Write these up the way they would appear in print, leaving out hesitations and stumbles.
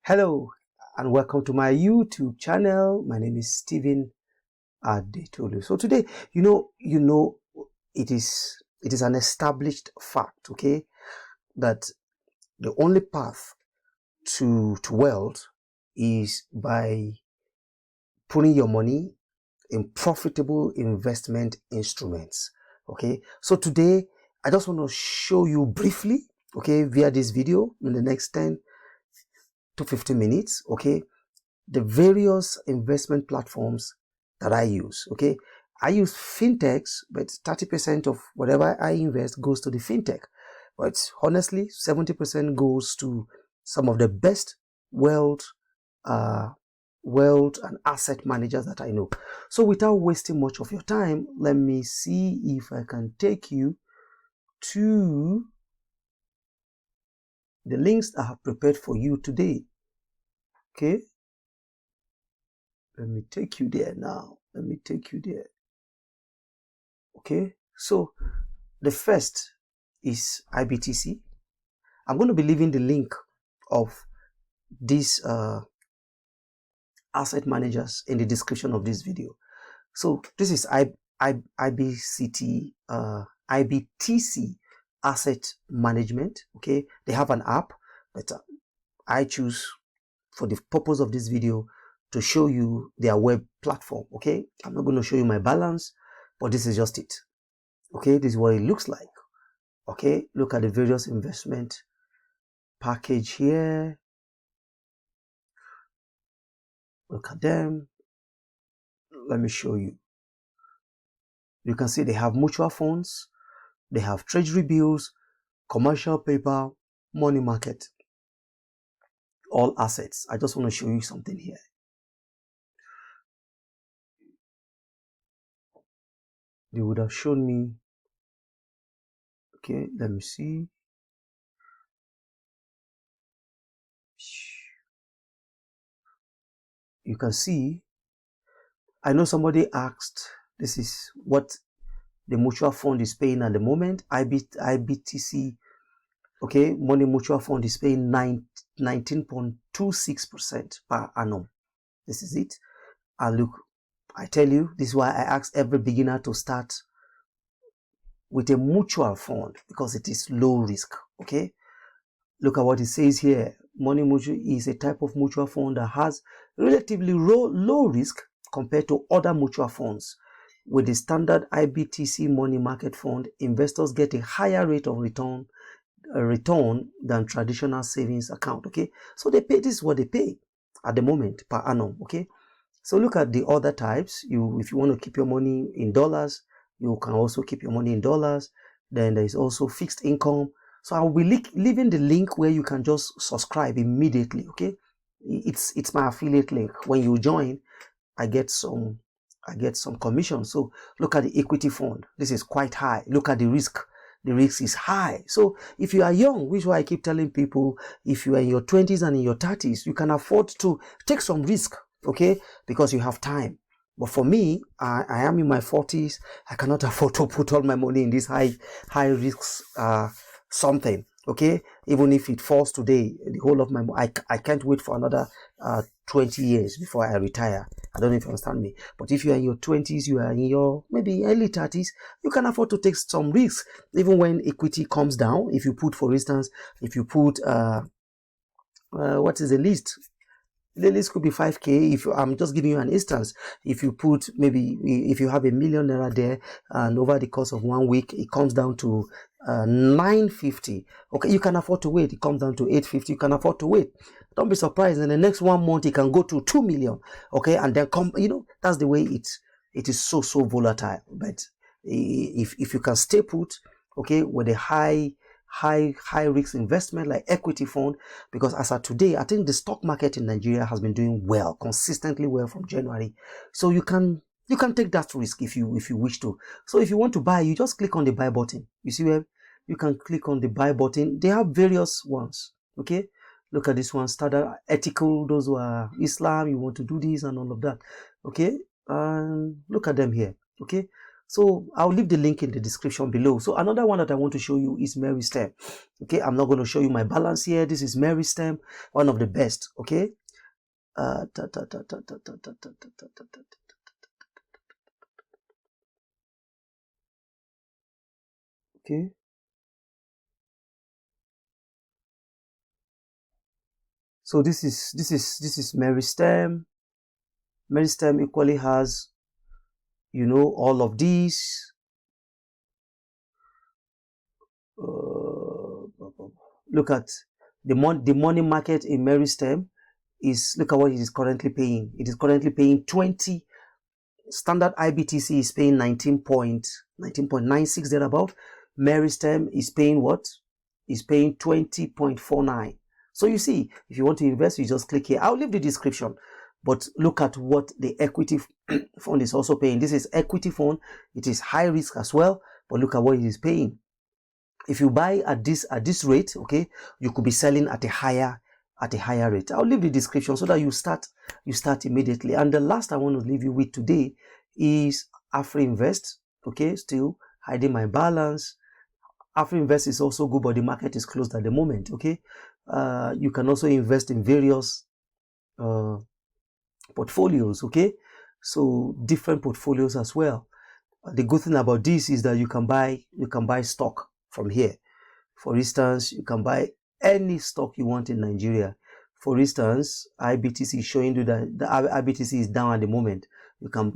Hello and welcome to my YouTube channel. My name is Stephen Adetolu. So today, it is an established fact, okay, that the only path to wealth is by putting your money in profitable investment instruments. Okay, so today I just want to show you briefly, okay, via this video in the next 10 to 15 minutes, okay, the various investment platforms that I use. Okay, I use fintechs, but 30% of whatever I invest goes to the fintech, but honestly 70% goes to some of the best wealth and asset managers that I know. So without wasting much of your time, let me see if I can take you to the links I have prepared for you today. Okay, let me take you there now. Let me take you there. Okay, so the first is IBTC. I'm going to be leaving the link of these asset managers in the description of this video. So this is IBTC asset management. Okay, they have an app, but I choose for the purpose of this video to show you their web platform. Okay, I'm not going to show you my balance, but this is just it. Okay, this is what it looks like. Okay, look at the various investment package here. Look at them. Let me show you. You can see they have mutual funds, they have treasury bills, commercial paper, money market, all assets. I just want to show you something here. They would have shown me. Okay, let me see. You can see, I know somebody asked, this is what the mutual fund is paying at the moment. IBTC, okay, money mutual fund is paying 19.26% per annum. This is it. And look, I tell you, this is why I ask every beginner to start with a mutual fund, because it is low risk. Okay, look at what it says here. Money mutual is a type of mutual fund that has relatively low risk compared to other mutual funds. With the standard IBTC money market fund, investors get a higher rate of return than traditional savings account. Okay, so they pay, this is what they pay at the moment per annum. Okay, so look at the other types. If you want to keep your money in dollars, you can also keep your money in dollars. Then there is also fixed income. So I will be leaving the link where you can just subscribe immediately. Okay, it's my affiliate link. When you join, I get some commission. So look at the equity fund. This is quite high. Look at the risk. The risk is high. So if you are young, which is why I keep telling people, if you are in your 20s and in your 30s, you can afford to take some risk, okay, because you have time. But for me, I am in my 40s. I cannot afford to put all my money in this high risks something. Okay, even if it falls today, the whole of my money, I can't wait for another 20 years before I retire. I don't know if you understand me. But if you are in your 20s, you are in your maybe early 30s, you can afford to take some risks. Even when equity comes down, if you put, for instance, if you put what is the least? The list could be 5K. If I'm just giving you an instance, if you put, maybe if you have $1 million there, and over the course of 1 week it comes down to 950, okay, you can afford to wait. It comes down to 850, you can afford to wait. Don't be surprised, in the next 1 month it can go to 2 million, okay, and then come, that's the way it is so volatile. But if you can stay put, okay, with a high risk investment like equity fund, because as of today, I think the stock market in Nigeria has been doing well, consistently well from January. So you can take that risk if you wish to. So if you want to buy, you just click on the buy button. You see where you can click on the buy button. They have various ones. Okay, look at this one, standard, ethical, those who are Islam, you want to do this and all of that. Okay, look at them here. Okay, So I'll leave the link in the description below. So another one that I want to show you is Meristem. Okay, I'm not going to show you my balance here. This is Meristem, one of the best. Okay. Okay. So this is Meristem. Meristem equally has, you know, all of these. Look at the money market in Meristem is, look at what it is currently paying. It is currently paying 20. Standard IBTC is paying 19.96 thereabout. Meristem is paying what? Is paying 20.49. So you see, if you want to invest, you just click here. I'll leave the description. But look at what the equity fund is also paying. This is equity fund. It is high risk as well. But look at what it is paying. If you buy at this rate, okay, you could be selling at a higher rate. I'll leave the description so that you start immediately. And the last I want to leave you with today is Afrinvest. Okay, still hiding my balance. Afrinvest is also good, but the market is closed at the moment. Okay, you can also invest in various portfolios. Okay, so different portfolios as well. The good thing about this is that you can buy stock from here. For instance, you can buy any stock you want in Nigeria. For instance, IBTC is showing you that the IBTC is down at the moment. You can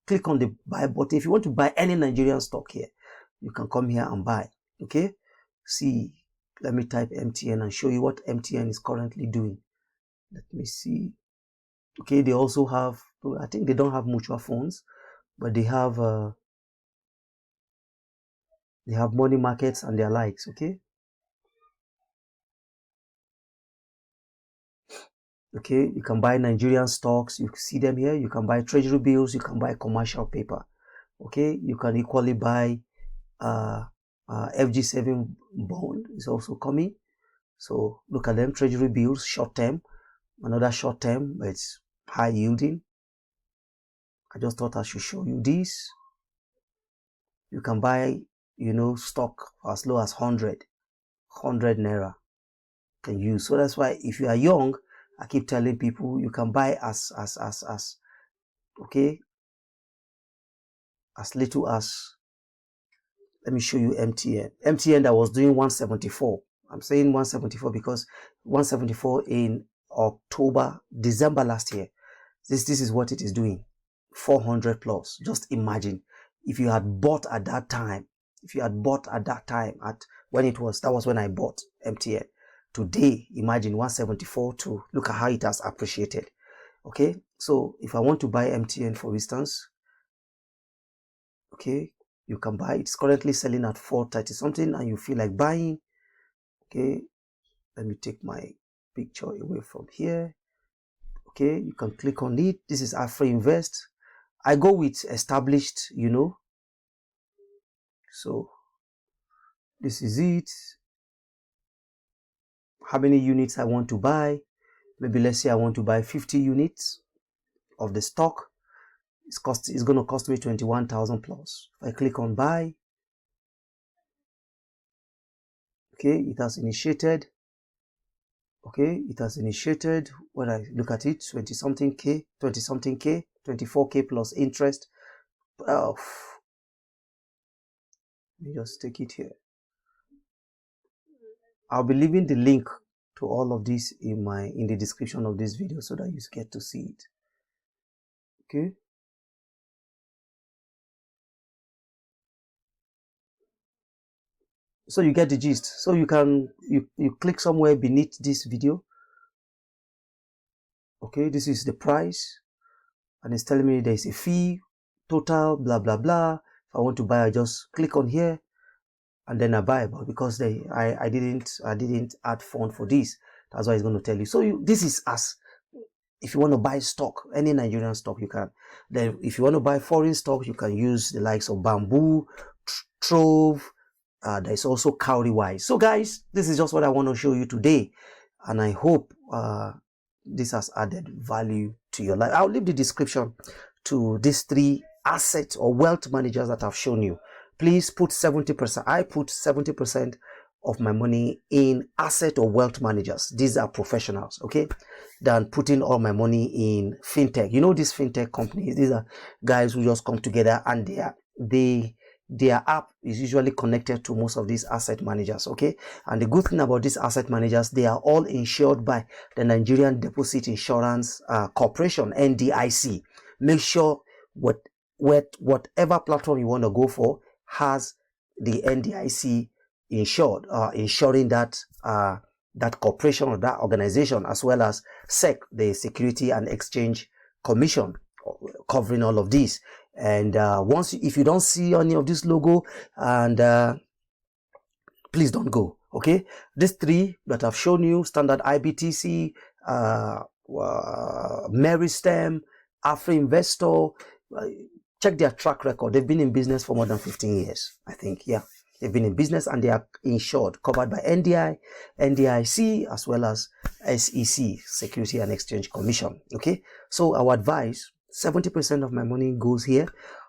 click on the buy button. If you want to buy any Nigerian stock here, you can come here and buy. Okay, see, let me type MTN and show you what MTN is currently doing. Let me see. Okay, they also have, I think they don't have mutual funds, but they have money markets and their likes. Okay. Okay, you can buy Nigerian stocks. You see them here. You can buy Treasury bills. You can buy commercial paper. Okay, you can equally buy FG7 bond is also coming. So look at them. Treasury bills, short term, another short term, but it's high yielding. I just thought I should show you this. You can buy, you know, stock as low as 100 naira. Can use. So that's why if you are young, I keep telling people you can buy as okay, as little as, let me show you MTN that was doing 174. I'm saying 174 because 174 in December last year. This is what it is doing, 400 plus. Just imagine if you had bought at that time. If you had bought at that time, at when it was, that was when I bought MTN. Today, imagine 174 to look at how it has appreciated. Okay, so if I want to buy MTN, for instance, okay, you can buy. It's currently selling at 430 something, and you feel like buying. Okay, let me take my picture away from here. Okay, you can click on it. This is Afrinvest. I go with established, you know. So this is it. How many units I want to buy? Maybe let's say I want to buy 50 units of the stock. It's going to cost me 21,000 plus. If I click on buy, okay, it has initiated. Okay, it has initiated. When I look at it, 20 something K, 24K plus interest. Let me just take it here. I'll be leaving the link to all of this in the description of this video so that you get to see it. Okay. So you get the gist. So you can you click somewhere beneath this video. Okay, this is the price, and it's telling me there's a fee, total, blah blah blah. If I want to buy, I just click on here, and then I buy. But because I didn't add fund for this, that's why it's going to tell you. So this is as if you want to buy stock, any Nigerian stock, you can. Then if you want to buy foreign stock, you can use the likes of Bamboo, Trove. There's also Cowrywise. So guys, this is just what I want to show you today, and I hope this has added value to your life. I'll leave the description to these 3 asset or wealth managers that I've shown you, please put 70%. I put 70% of my money in asset or wealth managers. These are professionals, okay, than putting all my money in fintech. You know, these fintech companies, these are guys who just come together and their app is usually connected to most of these asset managers, okay? And the good thing about these asset managers, they are all insured by the Nigerian Deposit Insurance Corporation, NDIC. Make sure whatever platform you want to go for has the NDIC insured, insuring that that corporation or that organization, as well as SEC, the Security and Exchange Commission, covering all of these. And if you don't see any of this logo, and please don't go, okay? These three that I've shown you, standard IBTC, Meristem, Afrinvestor, check their track record. They've been in business for more than 15 years, I think. Yeah, they've been in business and they are insured, covered by NDIC, as well as SEC, Security and Exchange Commission. Okay, so our advice, 70% of my money goes here,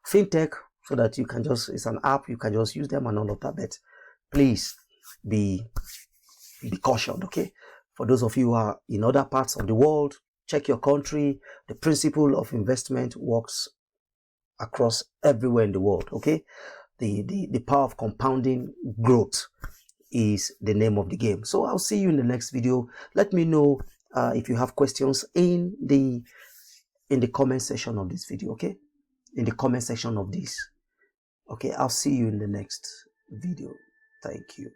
fintech, so that you can just, it's an app, you can just use them and all of that. But please be cautioned, okay? For those of you who are in other parts of the world, check your country. The principle of investment works across everywhere in the world, okay? The power of compounding growth is the name of the game. So I'll see you in the next video. Let me know if you have questions in the comment section of this video, okay? In the comment section of this. Okay, I'll see you in the next video. Thank you.